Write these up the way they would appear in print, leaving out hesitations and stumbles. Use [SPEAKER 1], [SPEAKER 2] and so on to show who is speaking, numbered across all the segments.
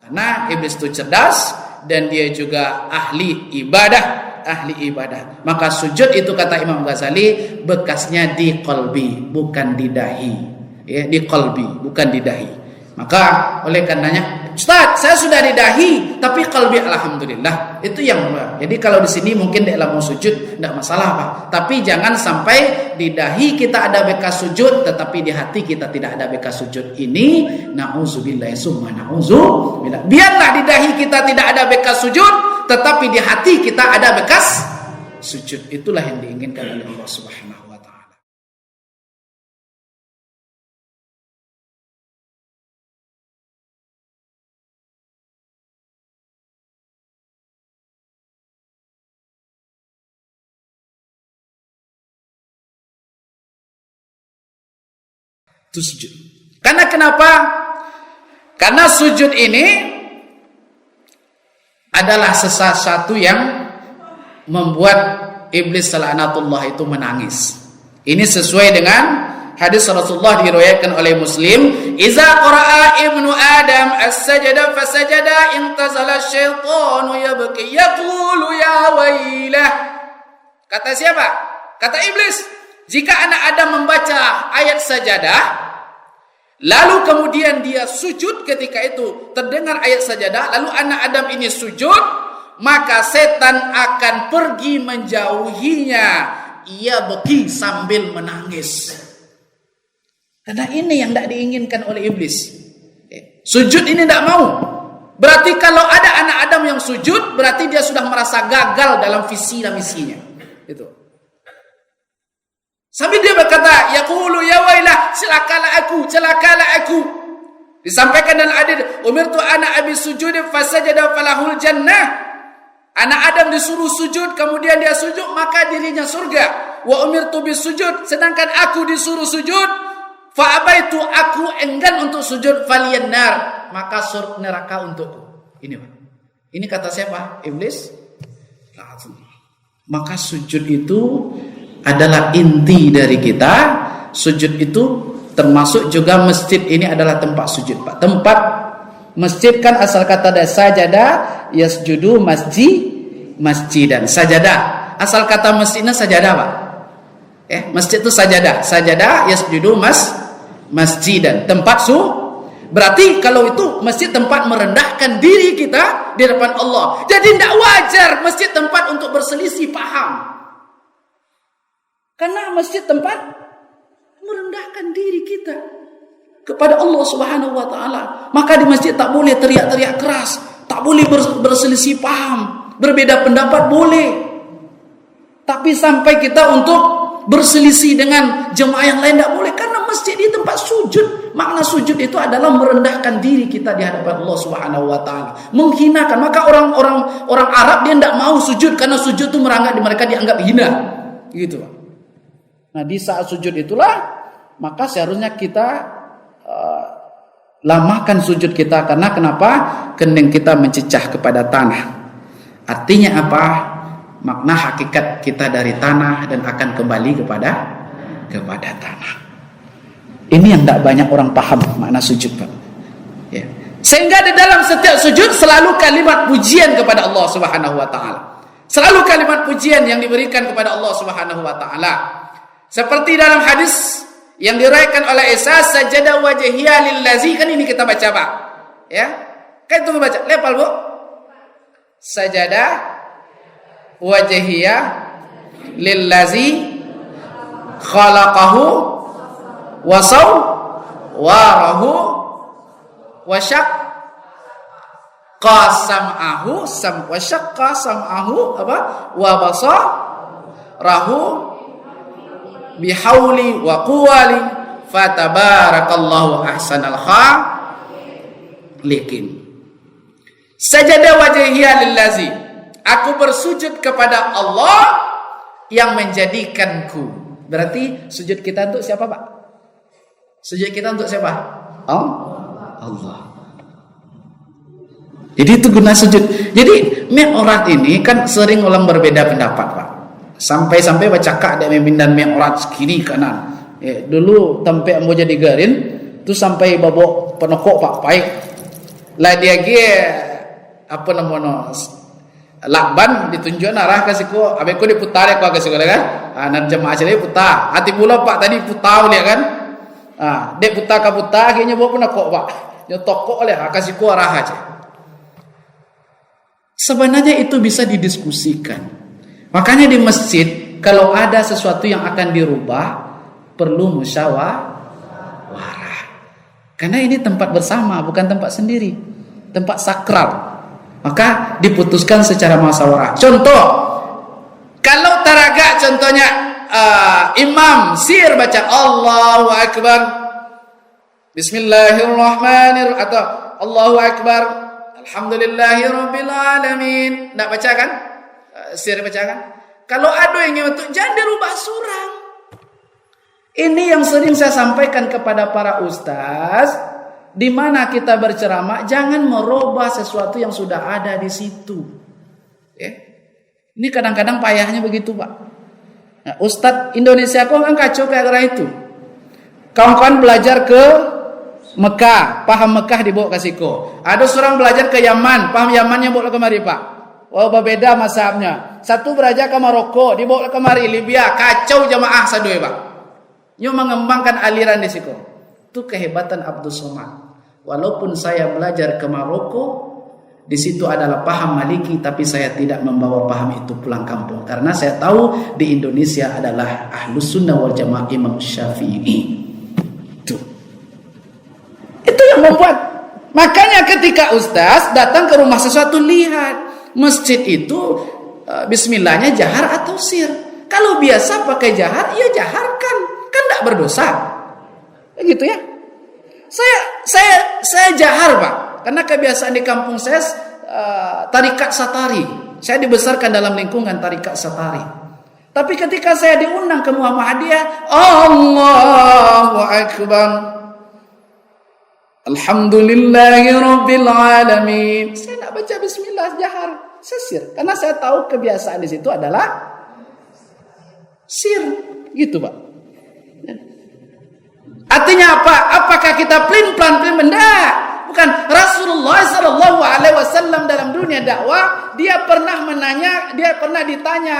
[SPEAKER 1] Karena iblis itu cerdas dan dia juga ahli ibadah. Maka sujud itu kata Imam Ghazali bekasnya di qalbi, bukan di dahi. Ya, di qalbi, bukan di dahi. Maka oleh karenanya, Ustaz, saya sudah di dahi, tapi qalbi alhamdulillah. Itu yang jadi kalau di sini mungkin dalam mau sujud tidak masalah Pak. Tapi jangan sampai di dahi kita ada bekas sujud, tetapi di hati kita tidak ada bekas sujud. Ini nauzubillah summa nauzubillah. Biarlah di dahi kita tidak ada bekas sujud, tetapi di hati kita ada bekas sujud. Itulah yang diinginkan oleh Allah Subhanahu wa taala. Itu sujud. Karena kenapa? Karena sujud ini adalah sesuatu yang membuat iblis laknatullah itu menangis. Ini sesuai dengan hadis Rasulullah diriwayatkan oleh Muslim, "Iza qara'a ibnu Adam as-sajada fasajada intazala asyaitanu yabki yaqulu ya wailah." Kata siapa? Kata iblis, jika anak Adam membaca ayat sajadah, lalu kemudian dia sujud, ketika itu terdengar ayat sajadah, lalu anak Adam ini sujud, maka setan akan pergi menjauhinya. Ia beki sambil menangis. Karena ini yang tidak diinginkan oleh iblis. Sujud ini tidak mau. Berarti kalau ada anak Adam yang sujud, berarti dia sudah merasa gagal dalam visi dan misinya. Itu. Sambil dia berkata, yaqulu ya wailah, celakalah aku. Disampaikan dalam hadis, umirtu ana abi sujud fasajada falahul jannah. Anak Adam disuruh sujud, kemudian dia sujud, maka dirinya surga. Wa umirtu bisujud, sedangkan aku disuruh sujud, fa abaitu, aku enggan untuk sujud, faliyan nar, maka surga neraka untukku. Ini Pak. Ini kata siapa? Iblis. Maka sujud itu adalah inti dari kita. Sujud itu termasuk juga masjid ini adalah tempat sujud Pak. Tempat masjid kan asal kata dari sajada yasjudu masjidan. Sajadah asal kata masjidnya sajadah Pak. Masjid itu sajadah yasjudu masjidan, tempat berarti kalau itu masjid tempat merendahkan diri kita di depan Allah. Jadi tidak wajar masjid tempat untuk berselisih paham. Karena masjid tempat merendahkan diri kita kepada Allah Subhanahu wa taala. Maka di masjid tak boleh teriak-teriak keras, tak boleh berselisih paham, berbeda pendapat boleh. Tapi sampai kita untuk berselisih dengan jemaah yang lain tak boleh, karena masjid di tempat sujud. Makna sujud itu adalah merendahkan diri kita di hadapan Allah Subhanahu wa taala, menghinakan. Maka orang Arab dia tidak mau sujud karena sujud itu mereka dianggap hina. Gitu, Pak. Nah, di saat sujud itulah maka seharusnya kita lamakan sujud kita. Karena kenapa? Kening kita mencecah kepada tanah. Artinya apa? Makna hakikat kita dari tanah dan akan kembali kepada tanah. Ini yang tidak banyak orang paham makna sujud, Pak. Ya. Sehingga di dalam setiap sujud selalu kalimat pujian kepada Allah Subhanahu wa taala. Selalu kalimat pujian yang diberikan kepada Allah Subhanahu wa taala. Seperti dalam hadis yang diriwayatkan oleh Isa, sajada wajhiya lillazi, kan ini kita baca Pak. Ya. Kan itu baca. Lepal Bu. Sajada wajhiya lillazi khalaqahu wa sawwarahu wa syaqqa sam'ahu wa syaqqa sam'ahu apa? Wa basarahu bihauli wa quwwali fatabarakallahu ahsanal khaliqin. Sajada wajhiya lillazi, aku bersujud kepada Allah yang menjadikanku. Berarti sujud kita untuk siapa, Pak? Sujud kita untuk siapa? Allah. Jadi itu guna sujud. Jadi Mi'raj ini kan sering orang berbeda pendapat, Pak. Sampai-sampai baca kak dia memindan Mi'raj kiri kanan. Dulu tempe mau jadi garin, tu sampai babok penokok Pak Paik. lah dia apa namanya lakban ditunjuk arah kasih ko abe ko diputar ko kasih ko kan anak jemaah jadi putar hati pula pak tadi putar dia kan dek putar ka putar akhirnya bawa pun kok pak dia tokok oleh kasih ko arah aja. Sebenarnya itu bisa didiskusikan. Makanya di masjid kalau ada sesuatu yang akan dirubah perlu musyawarah. Karena ini tempat bersama, bukan tempat sendiri, tempat sakral. Maka diputuskan secara musyawarah. Contoh, kalau taraga contohnya imam sir baca Allahu Akbar, Bismillahirrahmanirrahim atau Allahu Akbar, Alhamdulillahirabbil alamin. Nak baca kan? Sir baca kan? Kalau ada yang untuk jangan dirubah surang. Ini yang sering saya sampaikan kepada para ustaz, di mana kita berceramah jangan merubah sesuatu yang sudah ada di situ. Ya. Ini kadang-kadang payahnya begitu, Pak. Nah, Ustaz Indonesia kok kan kacau kayak arah itu. Kawan-kawan belajar ke Mekah, paham Mekah dibawa ke Siko. Ada seorang belajar ke Yaman, paham Yamannya bawa kemari, Pak. Oh, berbeda mazhabnya. Satu belajar ke Maroko, dibawa kemari Libya, kacau jamaah sadoi, Pak. Nyo mengembangkan aliran di Siko. Itu kehebatan Abdul Somad. Walaupun saya belajar ke Maroko, di situ adalah paham Maliki, tapi saya tidak membawa paham itu pulang kampung karena saya tahu di Indonesia adalah Ahlus Sunnah wal Jamaah Imam Syafi'i. Itu yang membuat. Makanya ketika ustaz datang ke rumah sesuatu, lihat masjid itu bismillahnya jahar atau sir. Kalau biasa pakai jahar, ya jaharkan, kan tidak berdosa. Gitu ya. Saya jahar, Pak. Karena kebiasaan di kampung saya tarikat satari. Saya dibesarkan dalam lingkungan tarikat satari. Tapi ketika saya diundang ke Muhammadiyah, Allahu Akbar, Alhamdulillahirabbil alamin. Saya tidak baca bismillah jahar, sir. Karena saya tahu kebiasaan di situ adalah sir, gitu, Pak. Artinya apa? Apakah kita plan benda? Bukan. Rasulullah sallallahu alaihi wasallam dalam dunia dakwah, dia pernah ditanya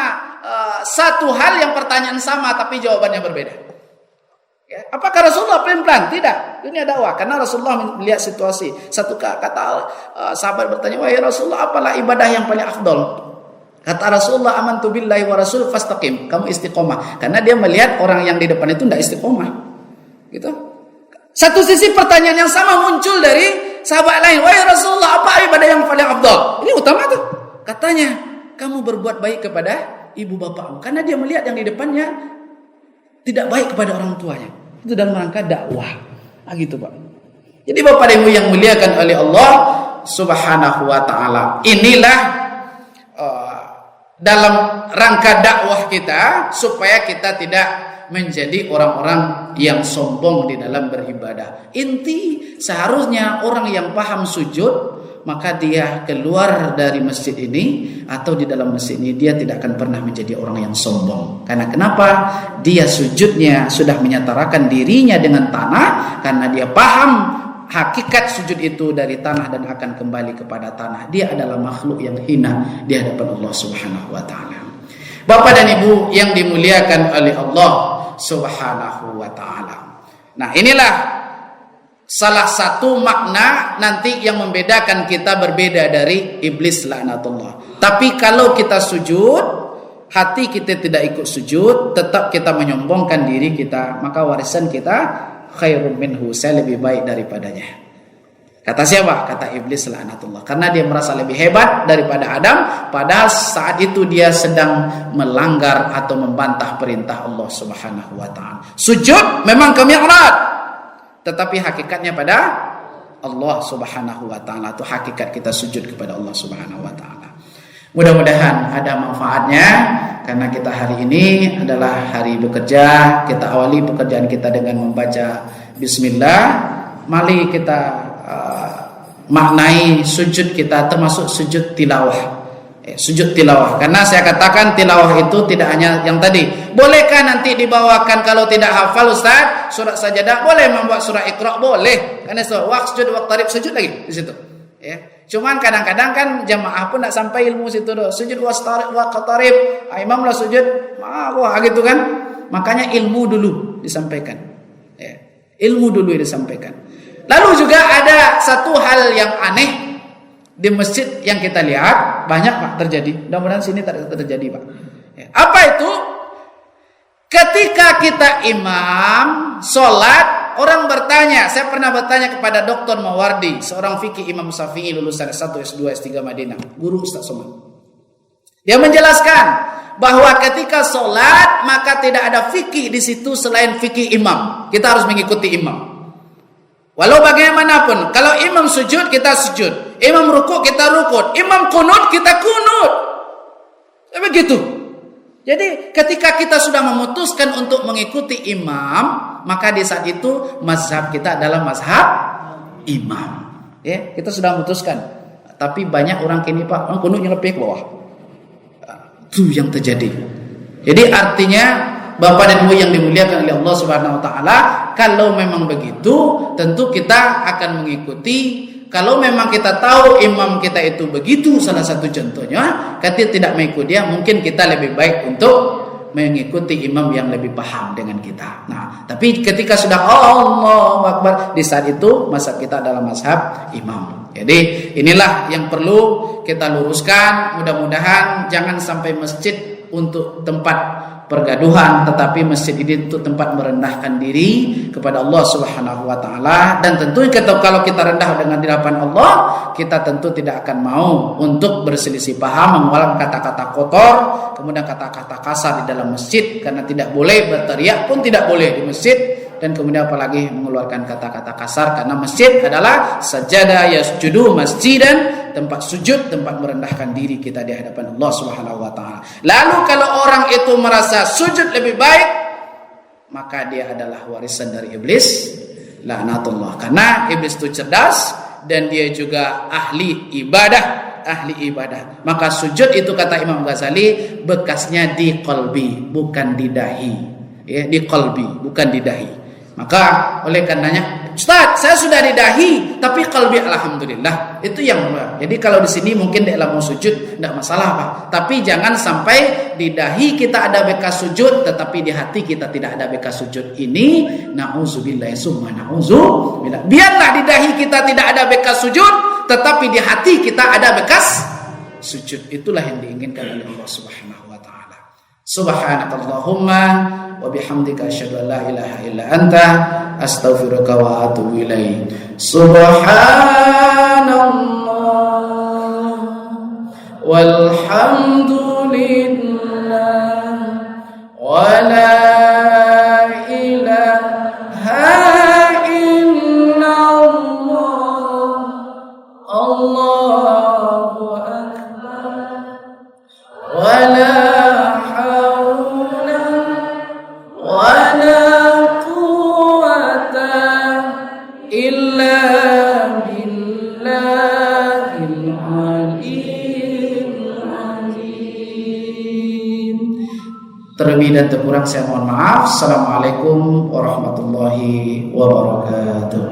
[SPEAKER 1] satu hal yang pertanyaan sama tapi jawabannya berbeda. Ya. Apakah Rasulullah plan? Tidak. Dunia dakwah, karena Rasulullah melihat situasi. Satu kata sahabat bertanya, "Wahai Rasulullah, apalah ibadah yang paling afdal?" Kata Rasulullah, "Amantu billahi wa rasul fastaqim." Kamu istiqomah. Karena dia melihat orang yang di depan itu tidak istiqomah. Gitu. Satu sisi pertanyaan yang sama muncul dari sahabat lain. Wahai Rasulullah, apa ibadah yang paling afdal? Ini utama tuh. Katanya, kamu berbuat baik kepada ibu bapakmu. Karena dia melihat yang di depannya tidak baik kepada orang tuanya. Itu dalam rangka dakwah. Nah, gitu, Pak. Jadi Bapak dan Ibu yang muliakan oleh Allah Subhanahu wa taala. Inilah dalam rangka dakwah kita supaya kita tidak menjadi orang-orang yang sombong di dalam beribadah. Inti seharusnya orang yang paham sujud, maka dia keluar dari masjid ini atau di dalam masjid ini dia tidak akan pernah menjadi orang yang sombong. Karena kenapa? Dia sujudnya sudah menyetarakan dirinya dengan tanah, karena dia paham hakikat sujud itu dari tanah dan akan kembali kepada tanah. Dia adalah makhluk yang hina di hadapan Allah Subhanahu wa taala. Bapak dan Ibu yang dimuliakan oleh Allah Subhanahu wa taala. Nah, inilah salah satu makna nanti yang membedakan kita berbeda dari iblis laknatullah. Tapi kalau kita sujud, hati kita tidak ikut sujud, tetap kita menyombongkan diri kita, maka warisan kita khairun minhu, saya lebih baik daripadanya. Kata siapa? Kata iblis laknatullah. Karena dia merasa lebih hebat daripada Adam, padahal saat itu dia sedang melanggar atau membantah perintah Allah Subhanahu wa taala. Sujud memang ke mi'raj, tetapi hakikatnya pada Allah Subhanahu wa taala. Itu hakikat kita sujud kepada Allah Subhanahu wa taala. Mudah-mudahan ada manfaatnya, karena kita hari ini adalah hari bekerja. Kita awali pekerjaan kita dengan membaca bismillah. Mari kita maknai sujud kita termasuk sujud tilawah. Sujud tilawah, karena saya katakan tilawah itu tidak hanya yang tadi. Bolehkah nanti dibawakan kalau tidak hafal Ustaz surat sajadah? Boleh membuat surah Iqra, boleh. Karena wasjud waqtarib, sujud lagi di situ. Ya. Cuman kadang-kadang kan jamaah pun tidak sampai ilmu situ doh. Sujud wa qatarib, imam lah sujud, wah gitu kan. Makanya ilmu dulu disampaikan. Ya. Ilmu dulu disampaikan. Lalu juga ada satu hal yang aneh di masjid yang kita lihat banyak Pak terjadi. Mudah-mudahan sini tak terjadi Pak. Ya. Apa itu? Ketika kita imam sholat, orang bertanya, saya pernah bertanya kepada Dr. Mawardi, seorang fikih Imam Syafi'i lulusan S1, S2, S3 Madinah, guru Ustaz Somad. Dia menjelaskan bahwa ketika sholat maka tidak ada fikih di situ selain fikih imam. Kita harus mengikuti imam. Walau bagaimanapun, kalau imam sujud kita sujud, imam rukuk kita rukuk, imam kunut kita kunut. Begitu. Jadi ketika kita sudah memutuskan untuk mengikuti imam, maka di saat itu mazhab kita adalah mazhab imam. Ya, kita sudah memutuskan. Tapi banyak orang kini Pak, kunutnya lebih ke bawah. Itu yang terjadi. Jadi artinya Bapak dan Ibu yang dimuliakan oleh Allah Subhanahu wa taala, kalau memang begitu, tentu kita akan mengikuti. Kalau memang kita tahu imam kita itu begitu, salah satu contohnya, ketika tidak mengikuti dia, mungkin kita lebih baik untuk mengikuti imam yang lebih paham dengan kita. Nah, tapi ketika sudah Allahu Akbar, di saat itu mazhab kita adalah mazhab imam. Jadi inilah yang perlu kita luruskan. Mudah-mudahan jangan sampai masjid untuk tempat pergaduhan, tetapi masjid ini untuk tempat merendahkan diri kepada Allah Subhanahu wa taala. Dan tentu kalau kita rendah dengan di hadapan Allah, kita tentu tidak akan mau untuk berselisih paham, mengeluarkan kata-kata kotor, kemudian kata-kata kasar di dalam masjid, karena tidak boleh berteriak pun tidak boleh di masjid. Dan kemudian apalagi mengeluarkan kata-kata kasar, karena masjid adalah sajadah yasjudu masjidan, tempat sujud, tempat merendahkan diri kita di hadapan Allah Subhanahu wa taala. Lalu kalau orang itu merasa sujud lebih baik, maka dia adalah warisan dari iblis, laknatullah. Karena iblis itu cerdas dan dia juga ahli ibadah. Maka sujud itu kata Imam Ghazali bekasnya di qalbi, bukan di dahi. Ya, di qalbi, bukan di dahi. Maka oleh karenanya, Ustaz, saya sudah di dahi, tapi qalbi alhamdulillah. Itu yang jadi kalau di sini mungkin dia mau sujud tidak masalah Pak. Tapi jangan sampai di dahi kita ada bekas sujud, tetapi di hati kita tidak ada bekas sujud. Ini nauzubillah summa nauzubillah. Biarlah di dahi kita tidak ada bekas sujud, tetapi di hati kita ada bekas sujud. Itulah yang diinginkan oleh Allah Subhanahu wa taala. Subhanakallahumma wa bihamdika asyhadu an la ilaha illa anta astaghfiruka wa atubu ilaik. Subhanallah walhamdulillah wa la ilaha illallah. Allahu akbar wa la terlebih dan terkurang saya mohon maaf. Assalamualaikum warahmatullahi wabarakatuh.